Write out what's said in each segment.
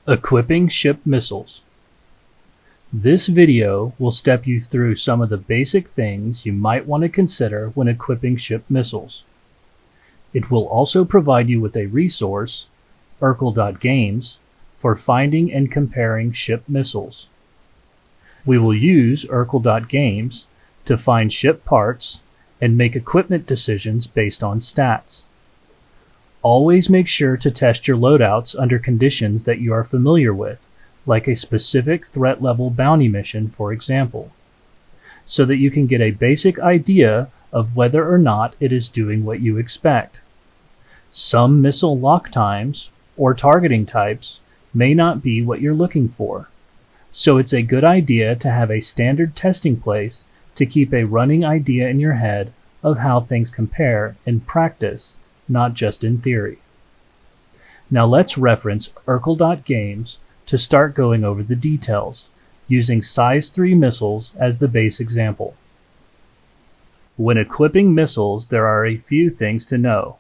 Equipping ship missiles. This video will step you through some of the basic things you might want to consider when equipping ship missiles. It will also provide you with a resource, erkul.games, for finding and comparing ship missiles. We will use erkul.games to find ship parts and make equipment decisions based on stats. Always make sure to test your loadouts under conditions that you are familiar with, like a specific threat level bounty mission, for example, so that you can get a basic idea of whether or not it is doing what you expect. Some missile lock times or targeting types may not be what you're looking for, so it's a good idea to have a standard testing place to keep a running idea in your head of how things compare in practice, not just in theory. Now let's reference erkul.games to start going over the details, using size 3 missiles as the base example. When equipping missiles, there are a few things to know.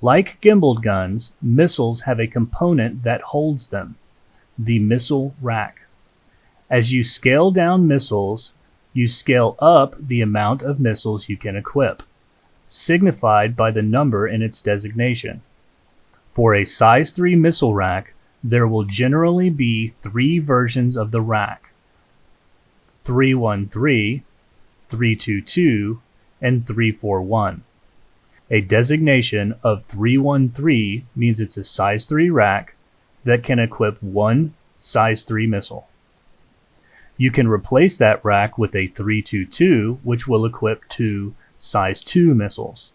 Like gimbaled guns, missiles have a component that holds them, the missile rack. As you scale down missiles, you scale up the amount of missiles you can equip, signified by the number in its designation. For a size 3 missile rack, there will generally be 3 versions of the rack: 313, 322, and 341. A designation of 313 means it's a size 3 rack that can equip 1 size 3 missile. You can replace that rack with a 322, which will equip 2 size 2 missiles.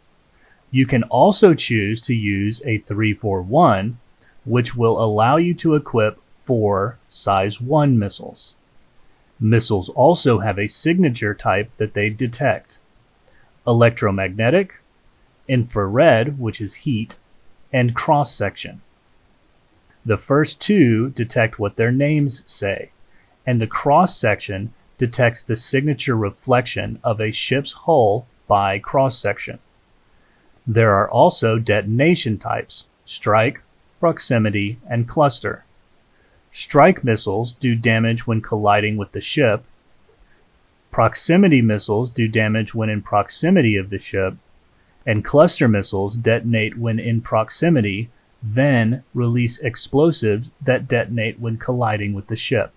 You can also choose to use a 341, which will allow you to equip 4 size 1 missiles. Missiles also have a signature type that they detect: electromagnetic, infrared, which is heat, and cross-section. The first two detect what their names say, and the cross-section detects the signature reflection of a ship's hull by cross-section. There are also detonation types: strike, proximity, and cluster. Strike missiles do damage when colliding with the ship. Proximity missiles do damage when in proximity of the ship, and cluster missiles detonate when in proximity, then release explosives that detonate when colliding with the ship.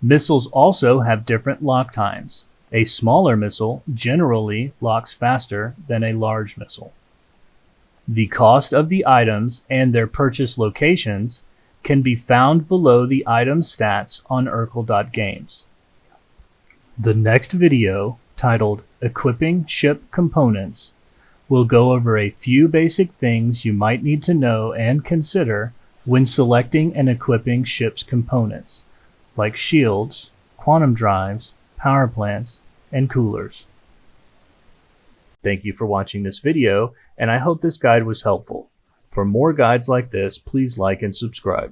Missiles also have different lock times. A smaller missile generally locks faster than a large missile. The cost of the items and their purchase locations can be found below the item stats on erkul.games. The next video, titled Equipping Ship Components, will go over a few basic things you might need to know and consider when selecting and equipping ship's components, like shields, quantum drives, power plants, and coolers. Thank you for watching this video, and I hope this guide was helpful. For more guides like this, please like and subscribe.